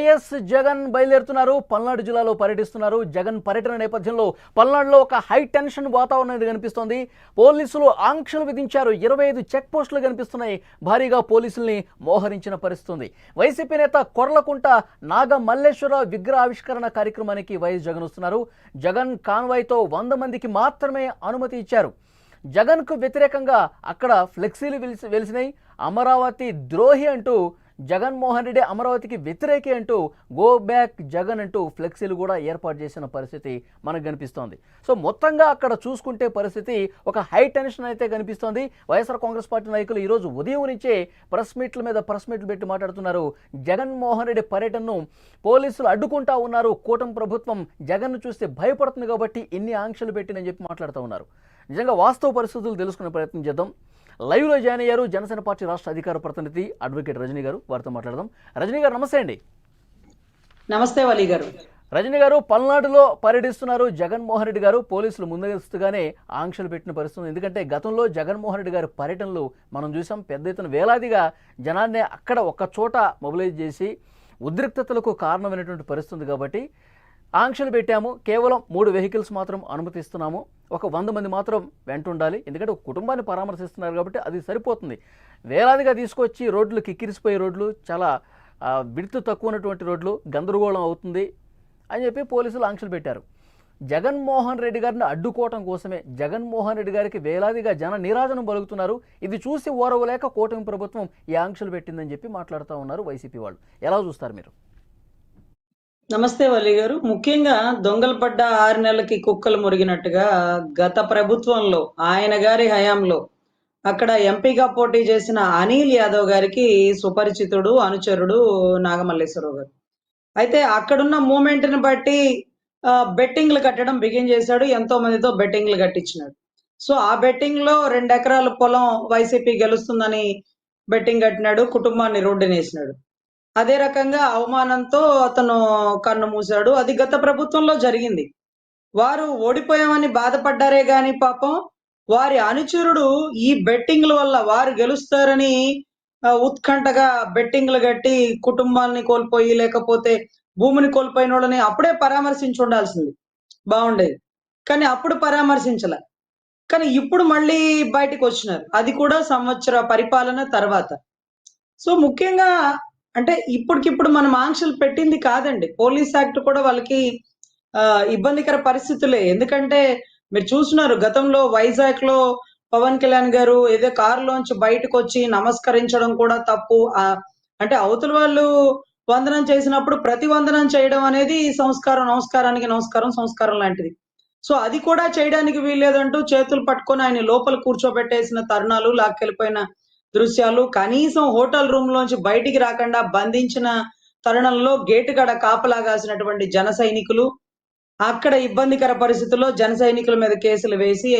YS Jagan బయలుదేరుతున్నారు. Palnadu జిల్లాలో పర్యటిస్తున్నారు. జగన్ పర్యటన నేపథ్యంలో పల్నాడులో ఒక హై టెన్షన్ వాతావరణం కనిపిస్తోంది. పోలీసులు ఆంక్షలు విధించారు. 25 చెక్ పోస్టులు కనిపిస్తున్నాయి. భారీగా పోలీసుల్ని మోహరించిన పరిస్థితి. వైసీపీ నేత కొర్లకుంట నాగ మల్లేశ్వరరావు విగ్రహ ఆవిష్కరణ కార్యక్రమానికి వైఎస్ జగన్ వస్తున్నారు. జగన్ కాన్వాయ్తో 100 మందికి మాత్రమే అనుమతి ఇచ్చారు. జగన్కు వ్యతిరేకంగా అక్కడ ఫ్లెక్సీలు వెలిసినాయి. అమరావతి ద్రోహి అంటూ జగన్మోహన్ రెడ్డి అమరావతికి వ్యతిరేకి అంటూ గో బ్యాక్ జగన్ అంటూ ఫ్లెక్సీలు కూడా ఏర్పాటు చేసిన పరిస్థితి మనకు కనిపిస్తోంది. సో మొత్తంగా అక్కడ చూసుకుంటే పరిస్థితి ఒక హై టెన్షన్ అయితే కనిపిస్తోంది. వైఎస్ఆర్ కాంగ్రెస్ పార్టీ నాయకులు ఈరోజు ఉదయం నుంచే ప్రెస్ మీట్లు పెట్టి మాట్లాడుతున్నారు. జగన్మోహన్ రెడ్డి పర్యటనను పోలీసులు అడ్డుకుంటా ఉన్నారు. కూటమి ప్రభుత్వం జగన్ను చూస్తే భయపడుతుంది కాబట్టి ఇన్ని ఆంక్షలు పెట్టినని చెప్పి మాట్లాడుతూ ఉన్నారు. నిజంగా వాస్తవ పరిస్థితులు తెలుసుకునే ప్రయత్నం చేద్దాం. లైవ్లో జాయిన్ అయ్యారు జనసేన పార్టీ రాష్ట్ర అధికార ప్రతినిధి అడ్వకేట్ రజనీ గారు. వారితో మాట్లాడదాం. రజనీ గారు నమస్తే అండి. నమస్తే వలి గారు. రజనీ గారు, పల్నాడులో పర్యటిస్తున్నారు జగన్మోహన్ రెడ్డి గారు. పోలీసులు ముందస్తుగానే ఆంక్షలు పెట్టిన పరిస్థితి. ఎందుకంటే గతంలో జగన్మోహన్ రెడ్డి గారి పర్యటనలు మనం చూసాం. పెద్ద ఎత్తున వేలాదిగా జనాన్ని అక్కడ ఒక చోట మొబిలైజ్ చేసి ఉద్రిక్తతలకు కారణమైనటువంటి పరిస్థితి. కాబట్టి ఆంక్షలు పెట్టాము. కేవలం 3 వెహికల్స్ మాత్రం అనుమతిస్తున్నాము. ఒక 100 మంది మాత్రం వెంట ఉండాలి. ఎందుకంటే ఒక కుటుంబాన్ని పరామర్శిస్తున్నారు కాబట్టి అది సరిపోతుంది. వేలాదిగా తీసుకొచ్చి రోడ్లు కిక్కిరిసిపోయే రోడ్లు, చాలా విడుతు తక్కువ ఉన్నటువంటి రోడ్లు, గందరగోళం అవుతుంది అని చెప్పి పోలీసులు ఆంక్షలు పెట్టారు. జగన్మోహన్ రెడ్డి గారిని అడ్డుకోవటం కోసమే జగన్మోహన్ రెడ్డి గారికి వేలాదిగా జన నీరాజనం పలుకుతున్నారు. ఇది చూసి ఓరవలేక కూటమి ప్రభుత్వం ఈ ఆంక్షలు పెట్టిందని చెప్పి మాట్లాడుతూ ఉన్నారు వైసీపీ వాళ్ళు. ఎలా చూస్తారు మీరు? నమస్తే వలి గారు. ముఖ్యంగా దొంగలు పడ్డ 6 నెలలకి కుక్కలు మురిగినట్టుగా గత ప్రభుత్వంలో ఆయన గారి హయాంలో అక్కడ ఎంపీగా పోటీ చేసిన అనిల్ యాదవ్ గారికి సుపరిచితుడు, అనుచరుడు నాగమల్లేశ్వరరావు గారు. అయితే అక్కడున్న మూమెంట్ ని బట్టి బెట్టింగ్లు కట్టడం బిగిన్ చేశాడు. ఎంతో మందితో బెట్టింగ్లు కట్టించినాడు. సో ఆ బెట్టింగ్ లో 2 ఎకరాల పొలం వైసీపీ గెలుస్తుందని బెట్టింగ్ కట్టినాడు. కుటుంబాన్ని రోడ్డునేసినాడు. అదే రకంగా అవమానంతో అతను కన్ను మూశాడు. అది గత ప్రభుత్వంలో జరిగింది. వారు ఓడిపోయామని బాధపడ్డారే గాని పాపం వారి అనుచరుడు ఈ బెట్టింగ్ల వల్ల వారు గెలుస్తారని ఉత్కంఠగా బెట్టింగ్లు కట్టి కుటుంబాలని కోల్పోయి లేకపోతే భూమిని కోల్పోయిన వాళ్ళని అప్పుడే పరామర్శించి ఉండాల్సింది, బాగుండేది. కానీ అప్పుడు పరామర్శించలే. కానీ ఇప్పుడు మళ్ళీ బయటకు వచ్చినారు. అది కూడా సంవత్సర పరిపాలన తర్వాత. సో ముఖ్యంగా అంటే ఇప్పటికిప్పుడు మనం ఆంక్షలు పెట్టింది కాదండి. పోలీస్ యాక్ట్ కూడా వాళ్ళకి ఇబ్బందికర పరిస్థితులే. ఎందుకంటే మీరు చూస్తున్నారు, గతంలో వైజాగ్ లో పవన్ కళ్యాణ్ గారు ఏదో కారులోంచి బయటకు వచ్చి నమస్కరించడం కూడా తప్పు. అంటే అవతల వాళ్ళు వందనం చేసినప్పుడు ప్రతి వందనం చేయడం అనేది సంస్కారం, నమస్కారానికి నమస్కారం, సంస్కారం లాంటిది. సో అది కూడా చేయడానికి వీల్లేదంటూ చేతులు పట్టుకొని ఆయన లోపల కూర్చోబెట్టేసిన తరుణాలు, లాక్కెళ్ళిపోయిన దృశ్యాలు, కనీసం హోటల్ రూమ్ లోంచి బయటికి రాకుండా బంధించిన తరుణంలో గేటు కాడ కాపలాగాసినటువంటి జన సైనికులు, అక్కడ ఇబ్బందికర పరిస్థితుల్లో జన సైనికుల మీద కేసులు వేసి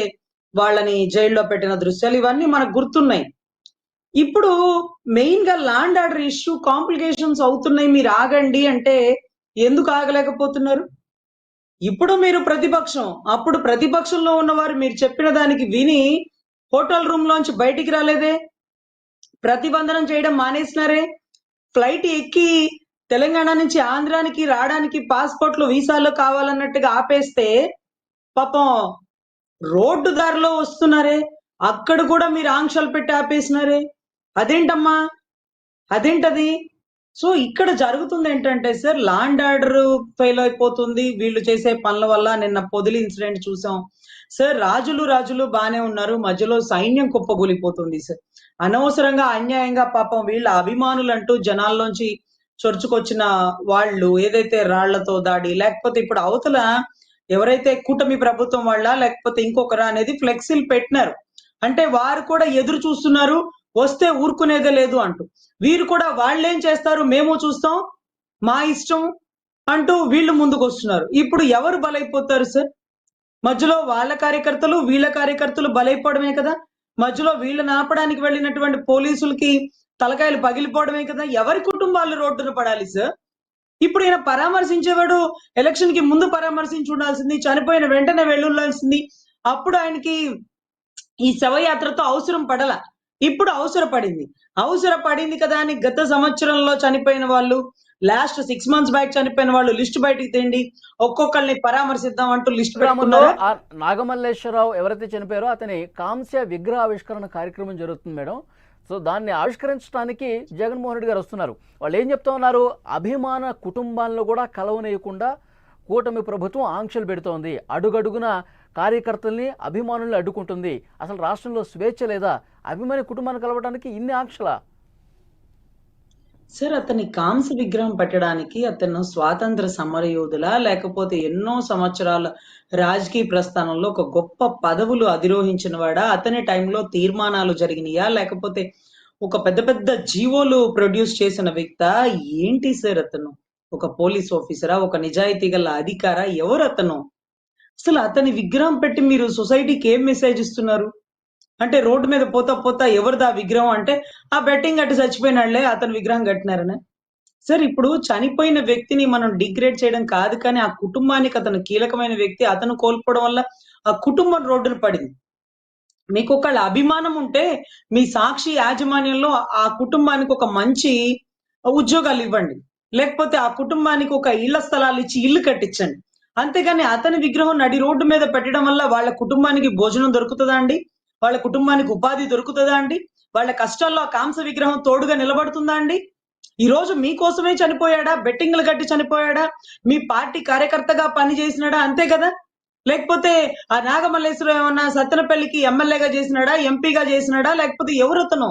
వాళ్ళని జైల్లో పెట్టిన దృశ్యాలు ఇవన్నీ మనకు గుర్తున్నాయి. ఇప్పుడు మెయిన్ గా ల్యాండ్ ఆర్డర్ ఇష్యూ కాంప్లికేషన్స్ అవుతున్నాయి, మీరు ఆగండి అంటే ఎందుకు ఆగలేకపోతున్నారు? ఇప్పుడు మీరు ప్రతిపక్షం, అప్పుడు ప్రతిపక్షంలో ఉన్నవారు మీరు చెప్పిన దానికి విని హోటల్ రూమ్ లోంచి బయటికి రాలేదే, ప్రతిబంధనం చేయడం మానేసినారే. ఫ్లైట్ ఎక్కి తెలంగాణ నుంచి ఆంధ్రానికి రావడానికి పాస్పోర్ట్లు, వీసాలు కావాలన్నట్టుగా ఆపేస్తే పాపం రోడ్డు దారిలో వస్తున్నారే, అక్కడ కూడా మీరు ఆంక్షలు పెట్టి ఆపేసినారే. అదేంటమ్మా, అదేంటది? సో ఇక్కడ జరుగుతుంది ఏంటంటే సార్, ల్యాండ్ ఆర్డర్ ఫెయిల్ అయిపోతుంది వీళ్ళు చేసే పనుల వల్ల. నిన్న పొదిలి ఇన్సిడెంట్ చూసాం సార్. రాజులు బానే ఉన్నారు, మధ్యలో సైన్యం కుప్పగూలిపోతుంది సార్. అనవసరంగా అన్యాయంగా పాపం వీళ్ళ అభిమానులంటూ జనాల్లోంచి చొరుచుకొచ్చిన వాళ్ళు ఏదైతే రాళ్లతో దాడి, లేకపోతే ఇప్పుడు అవతల ఎవరైతే కూటమి ప్రభుత్వం వాళ్ళ లేకపోతే ఇంకొకరా అనేది ఫ్లెక్సీలు పెట్టినారు. అంటే వారు కూడా ఎదురు చూస్తున్నారు, వస్తే ఊరుకునేదే లేదు అంటూ. వీరు కూడా వాళ్ళేం చేస్తారు మేము చూస్తాం, మా ఇష్టం అంటూ వీళ్ళు ముందుకు వస్తున్నారు. ఇప్పుడు ఎవరు బలైపోతారు సార్? మధ్యలో వాళ్ళ కార్యకర్తలు వీళ్ళ కార్యకర్తలు బలైపోవడమే కదా. మధ్యలో వీళ్ళని ఆపడానికి వెళ్ళినటువంటి పోలీసులకి తలకాయలు పగిలిపోవడమే కదా. ఎవరి కుటుంబాలు రోడ్డున పడాలి సార్? ఇప్పుడు ఈయన పరామర్శించేవాడు ఎలక్షన్ కి ముందు పరామర్శించి ఉండాల్సింది, చనిపోయిన వెంటనే వెళ్ళుండాల్సింది. అప్పుడు ఆయనకి ఈ శవయాత్రతో అవసరం పడల, ఇప్పుడు అవసరపడింది కదా అని గత సంవత్సరంలో చనిపోయిన వాళ్ళు, లాస్ట్ 6 మంత్స్ బ్యాక్ చనిపోయిన వాళ్ళు లిస్ట్ బయటికి తెండి, ఒక్కొక్కరిని పరామర్శిద్దాం అంటూ లిస్ట్ గ్రామంలో పెట్టుకున్నారా? ఆ నాగమల్లేశ్వరరావు ఎవరైతే చనిపోయారో అతని కాంస్య విగ్రహ ఆవిష్కరణ కార్యక్రమం జరుగుతుంది మేడం. సో దాన్ని ఆవిష్కరించడానికి జగన్మోహన్ రెడ్డి గారు వస్తున్నారు. వాళ్ళు ఏం చెప్తా ఉన్నారు? అభిమాన కుటుంబాలను కూడా కలవనీయకుండా కూటమి ప్రభుత్వం ఆంక్షలు పెడుతోంది, అడుగడుగున కార్యకర్తల్ని అభిమానుల్ని అడ్డుకుంటుంది. అసలు రాష్ట్రంలో స్వేచ్ఛ లేదా? అభిమాని కుటుంబాన్ని కలవడానికి ఇన్ని ఆంక్షలా? సార్, అతని కాంస్య విగ్రహం పెట్టడానికి అతను స్వాతంత్ర సమరయోధులా? లేకపోతే ఎన్నో సంవత్సరాల రాజకీయ ప్రస్థానంలో ఒక గొప్ప పదవులు అధిరోహించిన వాడా? అతని టైంలో తీర్మానాలు జరిగినాయా? లేకపోతే ఒక పెద్ద పెద్ద జీవోలు ప్రొడ్యూస్ చేసిన వ్యక్తా? ఏంటి సార్ అతను? ఒక పోలీస్ ఆఫీసరా? ఒక నిజాయితీ గల అధికారా? ఎవరతను? అసలు అతని విగ్రహం పెట్టి మీరు సొసైటీకి ఏం మెసేజ్ ఇస్తున్నారు? అంటే రోడ్డు మీద పోతా పోతా ఎవరిదా విగ్రహం అంటే, ఆ బెట్టింగ్ కట్టి చచ్చిపోయినాడులే అతని విగ్రహం కట్టినారనా? సార్, ఇప్పుడు చనిపోయిన వ్యక్తిని మనం డిగ్రేడ్ చేయడం కాదు, కానీ ఆ కుటుంబానికి అతను కీలకమైన వ్యక్తి. అతను కోల్పోవడం వల్ల ఆ కుటుంబం రోడ్డున పడింది. మీకొకళ్ళ అభిమానం ఉంటే మీ సాక్షి యాజమాన్యంలో ఆ కుటుంబానికి ఒక మంచి ఉద్యోగాలు ఇవ్వండి. లేకపోతే ఆ కుటుంబానికి ఒక ఇళ్ల స్థలాలు ఇచ్చి ఇల్లు కట్టించండి. అంతేగాని అతని విగ్రహం నడి రోడ్డు మీద పెట్టడం వల్ల వాళ్ళ కుటుంబానికి భోజనం దొరుకుతదా అండి? వాళ్ళ కుటుంబానికి ఉపాధి దొరుకుతదా అండి? వాళ్ళ కష్టాల్లో ఆ కాంస విగ్రహం తోడుగా నిలబడుతుందా అండి? ఈ రోజు మీకోసమే చనిపోయాడా? బెట్టింగ్‌లు కట్టి చనిపోయాడా? మీ పార్టీ కార్యకర్తగా పని చేసినాడా? అంతే కదా! లేకపోతే ఆ నాగమల్లేశ్వరం ఏమన్నా సత్తెనపల్లికి ఎమ్మెల్యేగా చేసినాడా? ఎంపీగా చేసినాడా? లేకపోతే ఎవరతను?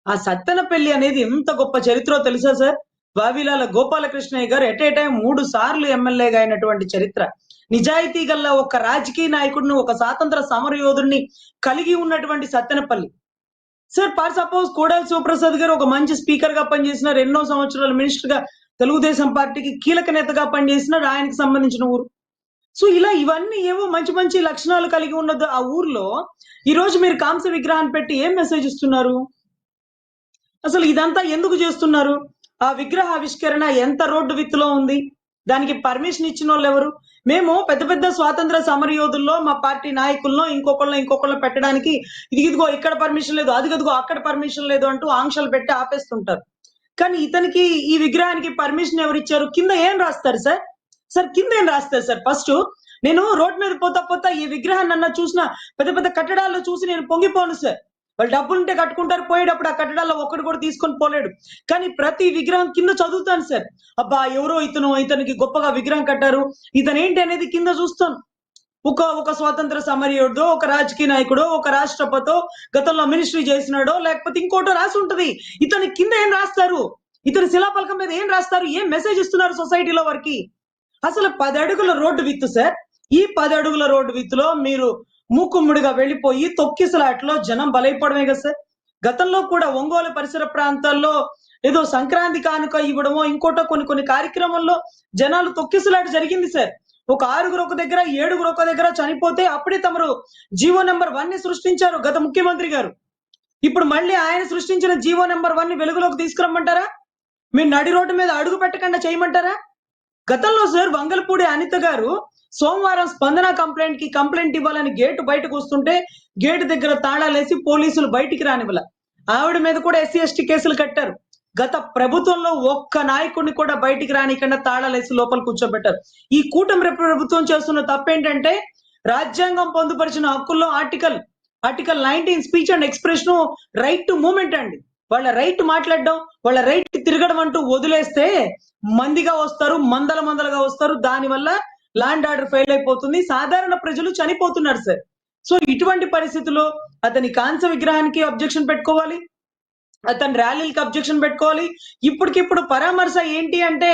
ఆ సత్తెనపల్లి అనేది ఎంత గొప్ప చరిత్రో తెలుసా సార్? వావిలాల గోపాలకృష్ణయ్య గారు ఎట్ ఏ టైమ్ 3 సార్లు ఎమ్మెల్యేగా అయినటువంటి చరిత్ర. నిజాయితీ గల ఒక రాజకీయ నాయకుడిని, ఒక స్వాతంత్ర సమరయోధుడిని కలిగి ఉన్నటువంటి Sattenapalli. Sir, for suppose Kodela Sivaprasad గారు ఒక మంచి స్పీకర్ గా పనిచేసినారు. ఎన్నో సంవత్సరాలు మినిస్టర్ గా తెలుగుదేశం పార్టీకి కీలక నేతగా పనిచేసినారు. ఆయనకి సంబంధించిన ఊరు. సో ఇలా ఇవన్నీ ఏవో మంచి మంచి లక్షణాలు కలిగి ఉన్నది ఆ ఊర్లో. ఈ రోజు మీరు కాంస్య విగ్రహాన్ని పెట్టి ఏం మెసేజ్ ఇస్తున్నారు? అసలు ఇదంతా ఎందుకు చేస్తున్నారు? ఆ విగ్రహ ఆవిష్కరణ ఎంత రోడ్డు విత్తులో ఉంది? దానికి పర్మిషన్ ఇచ్చినోళ్ళెవరు? మేము పెద్ద పెద్ద స్వాతంత్ర సమరయోధుల్లో మా పార్టీ నాయకుల్లో ఇంకొకళ్ళని పెట్టడానికి ఇదిగో ఇక్కడ పర్మిషన్ లేదు, అదిగదిగో అక్కడ పర్మిషన్ లేదు అంటూ ఆంక్షలు పెట్టి ఆపేస్తుంటారు. కానీ ఇతనికి ఈ విగ్రహానికి పర్మిషన్ ఎవరిచ్చారు? కింద ఏం రాస్తారు సార్? సార్, కింద ఏం రాస్తారు సార్? ఫస్ట్ నేను రోడ్ మీద పోతా పోతా ఈ విగ్రహాన్నన్నా చూసిన పెద్ద పెద్ద కట్టడాల్లో చూసి నేను పొంగిపోను సార్. వాళ్ళు డబ్బులుంటే కట్టుకుంటారు, పోయేటప్పుడు ఆ కట్టడాల్లో ఒక్కడు కూడా తీసుకొని పోలేడు. కానీ ప్రతి విగ్రహం కింద చదువుతాను సార్. అబ్బా, ఎవరో ఇతనికి గొప్పగా విగ్రహం కట్టారు, ఇతనేంటి అనేది కింద చూస్తాను. ఒక స్వాతంత్ర సమరయోధుడో, ఒక రాజకీయ నాయకుడో, ఒక రాష్ట్రపతో, గతంలో మినిస్ట్రీ చేసినాడో, లేకపోతే ఇంకోటో రాసి ఉంటది. ఇతని కింద ఏం రాస్తారు? ఇతని శిలాఫలకం మీద ఏం రాస్తారు? ఏం మెసేజ్ ఇస్తున్నారు సొసైటీలో వారికి? అసలు 10 అడుగుల రోడ్డు విత్తు సార్. ఈ 10 అడుగుల రోడ్డు విత్తులో మీరు మూకుమ్మడిగా వెళ్ళిపోయి తొక్కిసలాటలో జనం బలైపోవడమే కదా సార్. గతంలో కూడా ఒంగోలు పరిసర ప్రాంతాల్లో ఏదో సంక్రాంతి కానుక ఇవ్వడమో, ఇంకోటో కొన్ని కార్యక్రమాల్లో జనాలు తొక్కిసలాట జరిగింది సార్. ఒక 6గురు ఒక దగ్గర, 7గురు ఒక దగ్గర చనిపోతే అప్పుడే తమరు జీవో నంబర్ 1 ని సృష్టించారు గత ముఖ్యమంత్రి గారు. ఇప్పుడు మళ్ళీ ఆయన సృష్టించిన జీవో నంబర్ 1 ని వెలుగులోకి తీసుకురమ్మంటారా? మీరు నడి రోడ్డు మీద అడుగు పెట్టకుండా చేయమంటారా? గతంలో సార్ వంగలపూడి అనిత గారు సోమవారం స్పందన కంప్లైంట్ ఇవ్వాలని గేటు బయటకు వస్తుంటే గేటు దగ్గర తాళాలేసి పోలీసులు బయటికి రానివ్వల. ఆవిడ మీద కూడా ఎస్సీ ఎస్టీ కేసులు కట్టారు. గత ప్రభుత్వంలో ఒక్క నాయకుడిని కూడా బయటికి రానికుండా తాళాలేసి లోపల కూర్చోబెట్టారు. ఈ కూటమి ప్రభుత్వం చేస్తున్న తప్పేంటంటే, రాజ్యాంగం పొందుపరిచిన హక్కుల్లో article 19 speech and expression right to movement అండి. వాళ్ళ రైట్ మాట్లాడడం, వాళ్ళ రైట్ తిరగడం అంటూ వదిలేస్తే మందిగా వస్తారు, మందలుగా వస్తారు. దానివల్ల ల్యాండ్ ఆర్డర్ ఫెయిల్ అయిపోతుంది. సాధారణ ప్రజలు చనిపోతున్నారు సార్. సో ఇటువంటి పరిస్థితుల్లో అతని కాంస్య విగ్రహానికి అబ్జెక్షన్ పెట్టుకోవాలి, అతని ర్యాలీలకి అబ్జెక్షన్ పెట్టుకోవాలి. ఇప్పటికిప్పుడు పరామర్శ ఏంటి అంటే,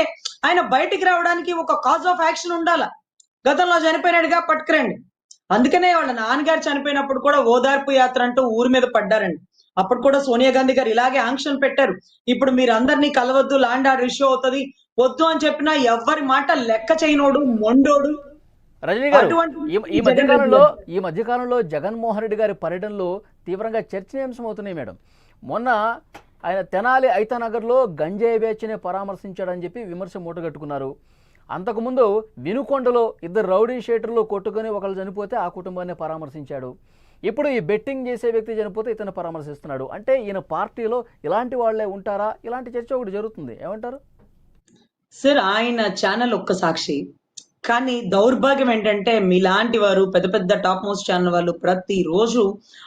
ఆయన బయటికి రావడానికి ఒక కాజ్ ఆఫ్ యాక్షన్ ఉండాల. గతంలో చనిపోయినాడుగా పట్టుకురండి. అందుకనే వాళ్ళ నాన్నగారు చనిపోయినప్పుడు కూడా ఓదార్పు యాత్ర అంటూ ఊరి మీద పడ్డారండి. అప్పుడు కూడా సోనియా గాంధీ గారు ఇలాగే ఆంక్షలు పెట్టారు. ఇప్పుడు మీరు అందరినీ కలవద్దు, ల్యాండ్ ఆర్డర్ ఇష్యూ అవుతుంది, వద్దు అని చెప్పినా ఎవ్వరి మాట లెక్క చేయనోడు, మొండోడు. రజనీ గారు, అటువంటి ఈ మధ్యకాలంలో జగన్మోహన్ రెడ్డి గారి పర్యటనలు తీవ్రంగా చర్చనీయాంశం అవుతున్నాయి మేడం. మొన్న ఆయన తెనాలి ఐతానగర్లో గంజాయి బ్యాచ్నే పరామర్శించాడని చెప్పి విమర్శ మూటగట్టుకున్నారు. అంతకుముందు వినుకొండలో 2 రౌడీ షీటర్లు కొట్టుకొని ఒకళ్ళు చనిపోతే ఆ కుటుంబాన్ని పరామర్శించాడు. ఇప్పుడు ఈ బెట్టింగ్ చేసే వ్యక్తి చనిపోతే ఇతను పరామర్శిస్తున్నాడు. అంటే ఈయన పార్టీలో ఇలాంటి వాళ్లే ఉంటారా? ఇలాంటి చర్చ ఒకటి జరుగుతుంది, ఏమంటారు? సార్ ఆయన ఛానల్ ఒక్క సాక్షి. కానీ దౌర్భాగ్యం ఏంటంటే మీలాంటి వారు పెద్ద పెద్ద టాప్ మోస్ట్ ఛానల్ వాళ్ళు ప్రతిరోజు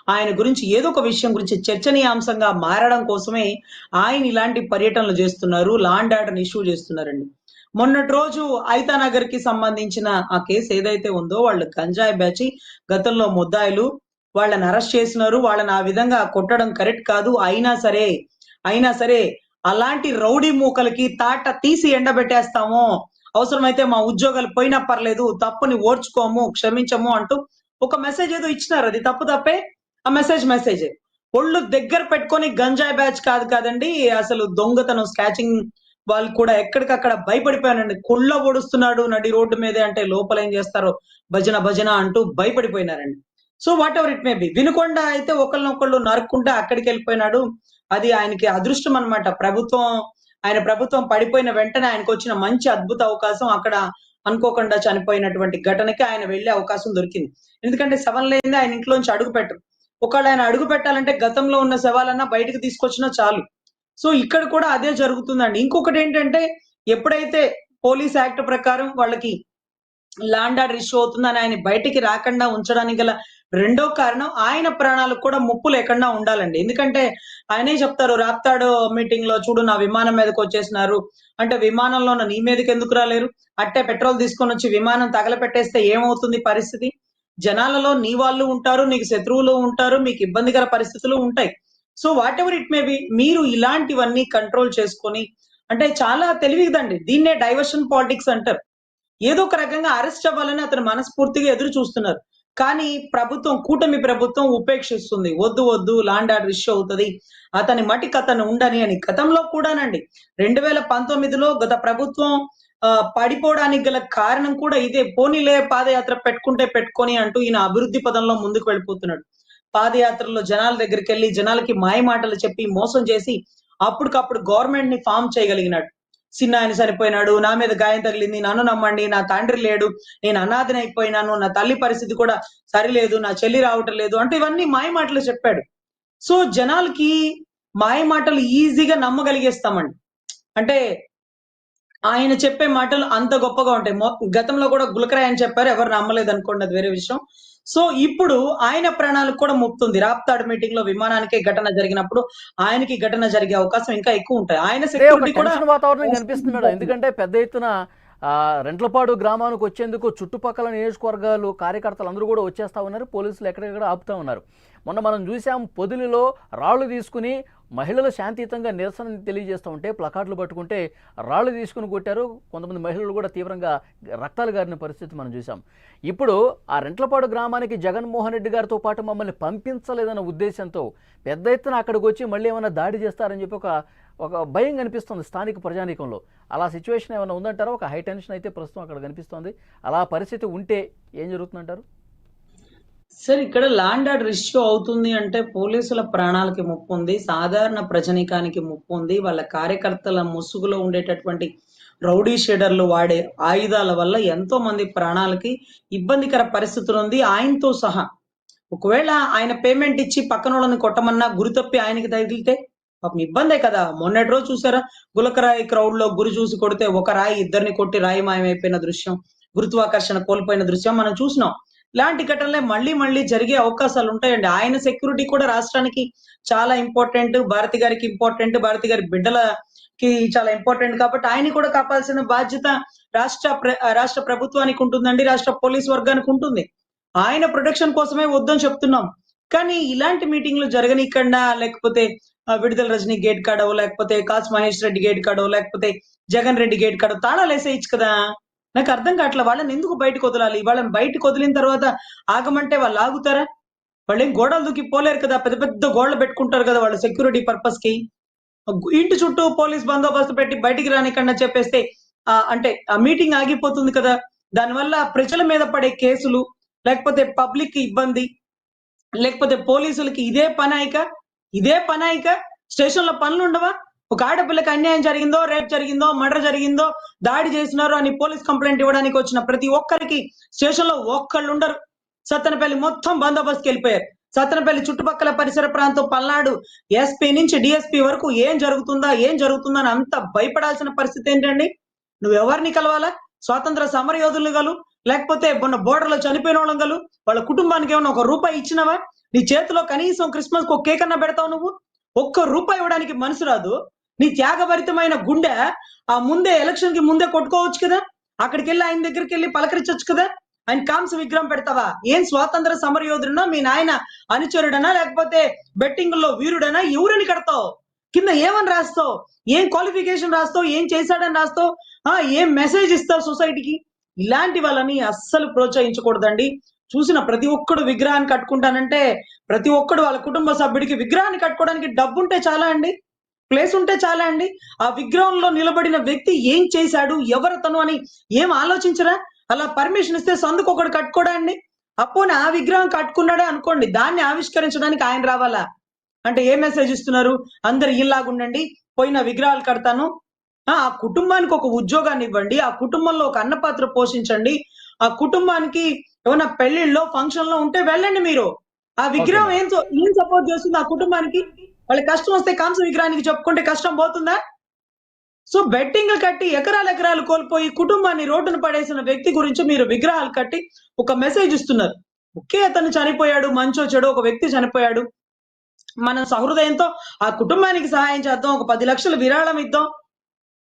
ఆయన గురించి ఏదో ఒక విషయం గురించి చర్చనీయాంశంగా మారడం కోసమే ఆయన ఇలాంటి పర్యటనలు చేస్తున్నారు. లా అండ్ ఆర్డర్‌ని ఇష్యూ చేస్తున్నారండి. మొన్నటి రోజు ఐతానగర్‌కి సంబంధించిన ఆ కేస్ ఏదైతే ఉందో వాళ్ళు గంజాయి బ్యాచి గతంలో ముద్దాయిలు. వాళ్ళని అరెస్ట్ చేసినారు. వాళ్ళని ఆ విధంగా కొట్టడం కరెక్ట్ కాదు. అయినా సరే అలాంటి రౌడీ మూకలకి తాట తీసి ఎండబెట్టేస్తాము. అవసరమైతే మా ఉద్యోగాలు పోయినా పర్లేదు. తప్పుని ఓర్చుకోము, క్షమించము అంటూ ఒక మెసేజ్ ఏదో ఇచ్చినారు. అది తప్పే. ఆ మెసేజే. ఒళ్ళు దగ్గర పెట్టుకొని గంజాయి బ్యాచ్ కాదండి. అసలు దొంగతనం స్కాచింగ్ వాళ్ళు కూడా ఎక్కడికక్కడ భయపడిపోయానండి. కుళ్ళ పొడుస్తున్నాడు నడి రోడ్డు మీదే అంటే లోపల ఏం చేస్తారో భజన అంటూ భయపడిపోయినారండి. So whatever it may be. Vinukonda అయితే ఒకళ్ళనొకళ్ళు నరుక్కుంటే అక్కడికెళ్ళిపోయినాడు. అది ఆయనకి అదృష్టం అన్నమాట. ఆయన ప్రభుత్వం పడిపోయిన వెంటనే ఆయనకొచ్చిన మంచి అద్భుత అవకాశం అక్కడ అనుకోకుండా చనిపోయినటువంటి ఘటనకి ఆయన వెళ్ళే అవకాశం దొరికింది. ఎందుకంటే శవం లేనిదే ఆయన ఇంట్లోంచి అడుగు పెట్టరు. ఒకవేళ ఆయన అడుగు పెట్టాలంటే గతంలో ఉన్న శవాలన్నా బయటకు తీసుకొచ్చినా చాలు. సో ఇక్కడ కూడా అదే జరుగుతుందండి. ఇంకొకటేంటంటే ఎప్పుడైతే పోలీస్ యాక్ట్ ప్రకారం వాళ్ళకి లా అండ్ ఆర్డర్ ఇష్యూ అవుతుందని ఆయన బయటికి రాకుండా ఉంచడానికి గల రెండో కారణం ఆయన ప్రాణాలకు కూడా ముప్పు లేకుండా ఉండాలండి. ఎందుకంటే ఆయనే చెప్తారు రాప్తాడు మీటింగ్ లో చూడు నా విమానం మీదకొచ్చేసినారు. అంటే విమానంలోన నీ మీదకెందుకు రాలేరు? అట్టే పెట్రోల్ తీసుకొనొచ్చి విమానం తగలపెట్టేస్తే ఏమవుతుంది పరిస్థితి? జనాలలో నీ వాళ్ళు ఉంటారు, నీకు శత్రువులు ఉంటారు, మీకు ఇబ్బందికర పరిస్థితులు ఉంటాయి. So whatever it may B మీరు ఇలాంటివన్నీ కంట్రోల్ చేసుకొని అంటే చాలా తెలివిదండి. దీన్నే డైవర్షన్ పాలిటిక్స్ అంటారు. ఏదో ఒక రకంగా అరెస్ట్ అవ్వాలని అతను మనస్ఫూర్తిగా ఎదురు చూస్తున్నారు. కానీ కూటమి ప్రభుత్వం ఉపేక్షిస్తుంది. వద్దు లా అండ్ ఆర్డర్ ఇష్యూ అవుతది. అతని మటికి అతను ఉండని అని. గతంలో కూడానండి 2019లో గత ప్రభుత్వం పడిపోవడానికి గల కారణం కూడా ఇదే. పోనీలే పాదయాత్ర పెట్టుకుంటే పెట్టుకొని అంటూ ఈయన అభివృద్ధి పదంలో ముందుకు వెళ్ళిపోతున్నాడు. పాదయాత్రలో జనాల దగ్గరికెళ్లి జనాలకి మాయ మాటలు చెప్పి మోసం చేసి అప్పటికప్పుడు గవర్నమెంట్ ని ఫార్మ్ చేయగలిగినాడు. చిన్నాయన చనిపోయినాడు. నా మీద గాయం తగిలింది. నన్ను నమ్మండి. నా తండ్రి లేడు. నేను అనాథనైపోయినాను. నా తల్లి పరిస్థితి కూడా సరిలేదు. నా చెల్లి రావటం లేదు. అంటే ఇవన్నీ మాయ మాటలు చెప్పాడు. సో జనాలకి మాయ మాటలు ఈజీగా నమ్మగలిగేస్తామండి. అంటే ఆయన చెప్పే మాటలు అంత గొప్పగా ఉంటాయి. గతంలో కూడా గులకరాయి అని చెప్పారు. ఎవరు నమ్మలేదనుకోండి అది వేరే విషయం. సో ఇప్పుడు ఆయన ప్రాణాలకు కూడా ముప్పుంది. రాప్తాడు మీటింగ్‌లో విమానానికే ఘటన జరిగినప్పుడు ఆయనకి ఘటన జరిగే అవకాశం ఇంకా ఎక్కువుంటాయి. ఆయన అదే ఒక సెక్యూరిటీ కూడా టెన్షన్ వాతావరణం కనిపిస్తుంది మేడం. ఎందుకంటే పెద్ద ఎత్తున రెంట్లపాడు గ్రామానికి వచ్చేందుకు చుట్టుపక్కల నియోజకవర్గాలు కార్యకర్తలు అందరూ కూడా వచ్చేస్తా ఉన్నారు. పోలీసులు ఎక్కడెక్కడ ఆపుతా ఉన్నారు. మొన్న మనం చూసాం పొదిలిలో రాళ్లు తీసుకుని మహిళలు శాంతియుతంగా నిరసన తెలియజేస్తూ ఉంటే ప్లకార్డులు పట్టుకుంటే రాళ్లు తీసుకుని కొట్టారు. కొంతమంది మహిళలు కూడా తీవ్రంగా రక్తాలు గారిన పరిస్థితి మనం చూసాం. ఇప్పుడు ఆ రెంట్లపాడు గ్రామానికి జగన్మోహన్ రెడ్డి గారితో పాటు మమ్మల్ని పంపించలేదన్న ఉద్దేశంతో పెద్ద ఎత్తున అక్కడికి వచ్చి మళ్ళీ ఏమైనా దాడి చేస్తారని చెప్పి ఒక భయం కనిపిస్తుంది స్థానిక ప్రజానీకంలో. అలా సిచ్యువేషన్ ఏమైనా ఉందంటారా? ఒక హై టెన్షన్ అయితే ప్రస్తుతం అక్కడ కనిపిస్తోంది. అలా పరిస్థితి ఉంటే ఏం జరుగుతుందంటారు? సార్ ఇక్కడ లా అండ్ ఆర్డర్ ఇష్యూ అవుతుంది అంటే పోలీసుల ప్రాణాలకి ముప్పుంది. సాధారణ ప్రజానీకానికి ముప్పుంది. వాళ్ళ కార్యకర్తల ముసుగులో ఉండేటటువంటి రౌడీ షీడర్లు వాడే ఆయుధాల వల్ల ఎంతో మంది ప్రాణాలకి ఇబ్బందికర పరిస్థితులుంది ఆయనతో సహా. ఒకవేళ ఆయన పేమెంట్ ఇచ్చి పక్కనోళ్ళని కొట్టమన్నా గురి తప్పి ఆయనకి తగిలితే పాపం ఇబ్బందే కదా! మొన్నటి రోజు చూసారా? గులకరాయి క్రౌడ్‌లో గురి చూసి కొడితే ఒక రాయి ఇద్దరిని కొట్టి రాయి మాయమైపోయిన దృశ్యం, గురుత్వాకర్షణ కోల్పోయిన దృశ్యం మనం చూసినాం. ఇలాంటి ఘటనలే మళ్ళీ జరిగే అవకాశాలుంటాయండి. ఆయన సెక్యూరిటీ కూడా రాష్ట్రానికి చాలా ఇంపార్టెంట్. భారతి గారికి ఇంపార్టెంట్. భారతి గారి బిడ్డలకి చాలా ఇంపార్టెంట్ కాబట్టి ఆయన్ని కూడా కాపాల్సిన బాధ్యత రాష్ట్ర ప్రభుత్వానికి ఉంటుందండి. రాష్ట్ర పోలీస్ వర్గానికి ఉంటుంది. ఆయన ప్రొటెక్షన్ కోసమే వద్దని చెప్తున్నాం. కానీ ఇలాంటి మీటింగ్‌లు జరగనీయకుండా లేకపోతే విడుదల రజనీ గేట్ కాడో, లేకపోతే కాసు మహేష్ రెడ్డి గేట్ కాడో, లేకపోతే జగన్ రెడ్డి గేట్ కాడో తాళాలేసేయొచ్చు కదా! నాకర్థం కావట్ల. వాళ్ళనెందుకు బయటకొదలాలి? వాళ్ళని బయటకొదిలిన తర్వాత ఆగమంటే వాళ్ళు ఆగుతారా? వాళ్ళేం గోడలు దూకి పోలేరు కదా! పెద్ద పెద్ద గోడలు పెట్టుకుంటారు కదా! వాళ్ళ సెక్యూరిటీ పర్పస్‌కి. ఇంటి చుట్టూ పోలీస్ బందోబస్తు పెట్టి బయటికి రానికండా చెప్పేస్తే అంటే ఆ మీటింగ్ ఆగిపోతుంది కదా! దానివల్ల ప్రజల మీద పడే కేసులు, లేకపోతే పబ్లిక్‌కి ఇబ్బంది, లేకపోతే పోలీసులకి ఇదే పనాయిక స్టేషన్‌లో పనులుండవా? ఒక ఆడపిల్లకి అన్యాయం జరిగిందో, రేప్ జరిగిందో, మర్డర్ జరిగిందో, దాడి చేసినారు అని పోలీస్ కంప్లెయింట్ ఇవ్వడానికి వచ్చిన ప్రతి ఒక్కరికి స్టేషన్‌లో ఒక్కళ్ళుండరు. సత్తెనపల్లి మొత్తం బందోబస్తుకెళ్ళిపోయారు. సత్తెనపల్లి చుట్టుపక్కల పరిసర ప్రాంతం పల్నాడు ఎస్పీ నుంచి డీఎస్పీ వరకు ఏం జరుగుతుందా అని అంత భయపడాల్సిన పరిస్థితి ఏంటండి? నువ్వు ఎవరిని కలవాలా? స్వాతంత్ర సమర యోధులను కలు, లేకపోతే మొన్న బోర్డర్‌లో చనిపోయిన వాళ్ళని కలు. వాళ్ళ కుటుంబానికి ఏమన్నా ఒక రూపాయి ఇచ్చినావా? నీ చేతిలో కనీసం క్రిస్మస్‌కి ఒక కేక్ అన్నా పెడతావా నువ్వు? ఒక్క రూపాయి ఇవ్వడానికి మనసు రాదు. నీ త్యాగభరితమైన గుండె ముందే ఎలక్షన్‌కి ముందే కొట్టుకోవచ్చు కదా! అక్కడికెళ్ళి ఆయన దగ్గరికెళ్ళి పలకరించొచ్చు కదా! ఆయన కాంస్య విగ్రహం పెడతావా? ఏం స్వాతంత్ర సమరయోధుడినా? మీ నాయన అనుచరుడనా? లేకపోతే బెట్టింగుల్లో వీరుడనా? ఎవరిని కడతావు? కింద ఏమని రాస్తావు? ఏం క్వాలిఫికేషన్ రాస్తావు? ఏం చేశాడని రాస్తావు? ఏం మెసేజ్ ఇస్తావు సొసైటీకి? ఇలాంటి వాళ్ళని అస్సలు ప్రోత్సహించకూడదండి. చూసిన ప్రతి ఒక్కడు విగ్రహాన్ని కట్టుకుంటానంటే, ప్రతి ఒక్కడు వాళ్ళ కుటుంబ సభ్యుడికి విగ్రహాన్ని కట్టుకోవడానికి డబ్బుంటే చాలా అండి. ప్లేస్ ఉంటే చాలా అండి. ఆ విగ్రహంలో నిలబడిన వ్యక్తి ఏం చేశాడు? ఎవరతను అని ఏం ఆలోచించరా? అలా పర్మిషన్ ఇస్తే సందుకొకడు కట్టుకోడా అండి? పోనీ ఆ విగ్రహం కట్టుకున్నాడే అనుకోండి. దాన్ని ఆవిష్కరించడానికి ఆయన రావాలా? అంటే ఏ మెసేజ్ ఇస్తున్నారు? అందరూ ఈళ్ళలాగుండండి. పోయిన విగ్రహాలు కడతాను. ఆ కుటుంబానికి ఒక ఉద్యోగాన్ని ఇవ్వండి. ఆ కుటుంబంలో ఒక అన్నపాత్ర పోషించండి. ఆ కుటుంబానికి ఏమన్నా పెళ్ళిళ్ళో, ఫంక్షన్‌లో ఉంటే వెళ్ళండి మీరు. ఆ ఓకే విగ్రహం మరి. ఏం సపోర్ట్ చేస్తుంది ఆ కుటుంబానికి? వాళ్ళకి కష్టం వస్తే కాంస్య విగ్రహానికి చెప్పుకుంటే కష్టం పోతుందా? సో బెట్టింగ్‌లు కట్టి ఎకరాలు ఎకరాలు కోల్పోయి కుటుంబాన్ని రోడ్డున పడేసిన వ్యక్తి గురించి మీరు విగ్రహాలు కట్టి ఒక మెసేజ్ ఇస్తున్నారు. ఓకే. అతను చనిపోయాడు. మంచో చెడో ఒక వ్యక్తి చనిపోయాడు. మనం సహృదయంతో ఆ కుటుంబానికి సహాయం చేద్దాం. ఒక 10,00,000 విరాళం ఇద్దాం.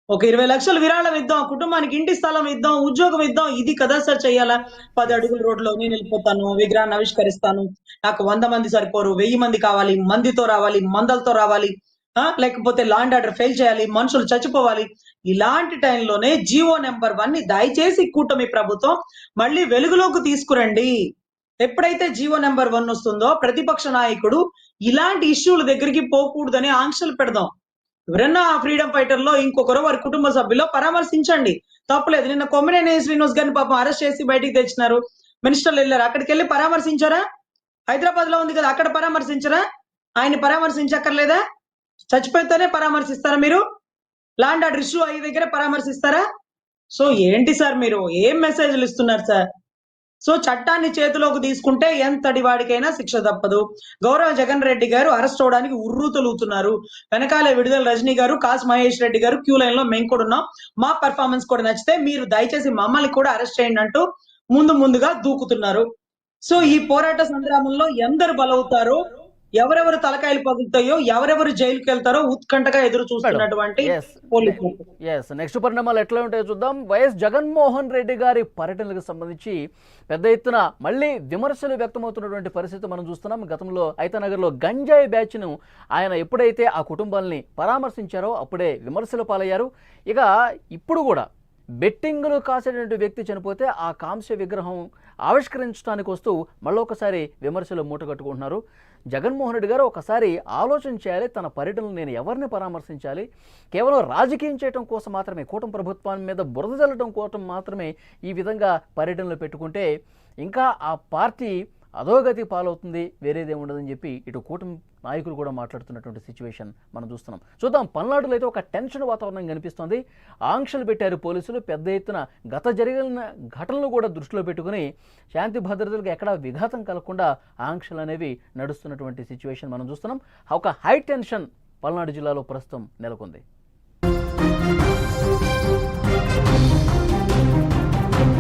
ఒక 20,00,000 విరాళం ఇద్దాం. కుటుంబానికి ఇంటి స్థలం ఇద్దాం. ఉద్యోగం ఇద్దాం. ఇది కదా సార్ చెయ్యాలా? 10 ఎస్. అడుగుల రోడ్‌లో నేనెళ్ళిపోతాను. విగ్రహాన్ని ఆవిష్కరిస్తాను. నాకు 100 మంది సరిపోరు. 1000 మంది కావాలి. మందితో రావాలి. మందలతో రావాలి. లేకపోతే లా అండ్ ఆర్డర్ ఫెయిల్ చేయాలి. మనుషులు చచ్చిపోవాలి. ఇలాంటి టైంలోనే జీవో నంబర్ 1ని దయచేసి కూటమి ప్రభుత్వం మళ్ళీ వెలుగులోకి తీసుకురండి. ఎప్పుడైతే జీవో నంబర్ 1 వస్తుందో ప్రతిపక్ష నాయకుడు ఇలాంటి ఇష్యూల దగ్గరికి పోకూడదని ఆంక్షలు పెడదాం. ఎవరన్నా ఫ్రీడమ్ ఫైటర్‌లో ఇంకొకరో వారి కుటుంబ సభ్యులో పరామర్శించండి. తప్పులేదు. నిన్న కొమ్మినేని శ్రీనివాస్ గారిని పాపం అరెస్ట్ చేసి బయటికి తెచ్చినారు. మినిస్టర్‌లెళ్లారు. అక్కడికెళ్లి పరామర్శించారా? హైదరాబాద్‌లో ఉంది కదా! అక్కడ పరామర్శించరా? ఆయన్ని పరామర్శించక్కర్లేదా? చచ్చిపోతేనే పరామర్శిస్తారా మీరు? లా అండ్ ఆర్డర్ ఇష్యూ అయ్యే దగ్గర పరామర్శిస్తారా? సో ఏంటి సార్ మీరు? ఏం మెసేజ్‌లు ఇస్తున్నారు సార్? సో చట్టాన్ని చేతిలోకి తీసుకుంటే ఎంతటి వాడికైనా శిక్ష తప్పదు. గౌరవ జగన్ రెడ్డి గారు అరెస్ట్ అవ్వడానికి ఉర్రూతలూగుతున్నారు. వెనకాలే విడుదల రజనీ గారు, కాసు మహేష్ రెడ్డి గారు క్యూ లైన్‌లో మేము కూడా ఉన్నాం. మా పెర్ఫార్మన్స్ కూడా నచ్చితే మీరు దయచేసి మమ్మల్ని కూడా అరెస్ట్ చేయండి అంటూ ముందుగా దూకుతున్నారు. సో ఈ ఎస్. పోరాట సంగ్రామంలో ఎందరు బలవుతారో, ఎవరెవరు తలకాయలు పగులుతాయో, ఎవరెవరు జైలుకెళ్తారో ఉత్కంఠగా ఎదురు మేడం. చూస్తున్నటువంటి ఎస్. పోలీసులు. నెక్స్ట్ పరిణామాలు ఎట్లా ఉంటాయో చూద్దాం. వైఎస్ జగన్మోహన్ రెడ్డి గారి పర్యటనలకు సంబంధించి పెద్ద ఎత్తున మళ్ళీ విమర్శలు వ్యక్తమవుతున్నటువంటి పరిస్థితి మనం చూస్తున్నాం. గతంలో ఐతానగర్లో గంజాయి బ్యాచ్ను ఆయన ఎప్పుడైతే ఆ కుటుంబాల్ని పరామర్శించారో అప్పుడే విమర్శలు పాలయ్యారు. ఇక ఇప్పుడు కూడా బెట్టింగులు కాసేటువంటి వ్యక్తి చనిపోతే ఆ కాంస్య విగ్రహం ఆవిష్కరించడానికి వస్తూ మళ్ళొకసారి విమర్శలు మూటగట్టుకుంటున్నారు. జగన్మోహన్ రెడ్డి గారు ఒకసారి ఆలోచన చేయాలి. తన పర్యటనలు నేను ఎవరిని పరామర్శించాలి? కేవలం రాజకీయం చేయడం కోసం మాత్రమే, కూటమి ప్రభుత్వం మీద బురద జల్లడం కోసం మాత్రమే ఈ విధంగా పర్యటనలు పెట్టుకుంటే ఇంకా ఆ పార్టీ అధోగతి పాలవుతుంది, వేరేదే ఉండదని చెప్పి ఇటు కూటమి నాయకులు కూడా మాట్లాడుతున్నటువంటి సిచ్యువేషన్ మనం చూస్తున్నాం. చూద్దాం, పల్నాడులో అయితే ఒక టెన్షన్ వాతావరణం కనిపిస్తోంది. ఆంక్షలు పెట్టారు పోలీసులు. పెద్ద ఎత్తున గత జరిగిన ఘటనలు కూడా దృష్టిలో పెట్టుకుని శాంతి భద్రతలకు ఎక్కడా విఘాతం కలగకుండా ఆంక్షలు అనేవి నడుస్తున్నటువంటి సిచ్యువేషన్ మనం చూస్తున్నాం. ఒక హై టెన్షన్ పల్నాడు జిల్లాలో ప్రస్తుతం నెలకొంది.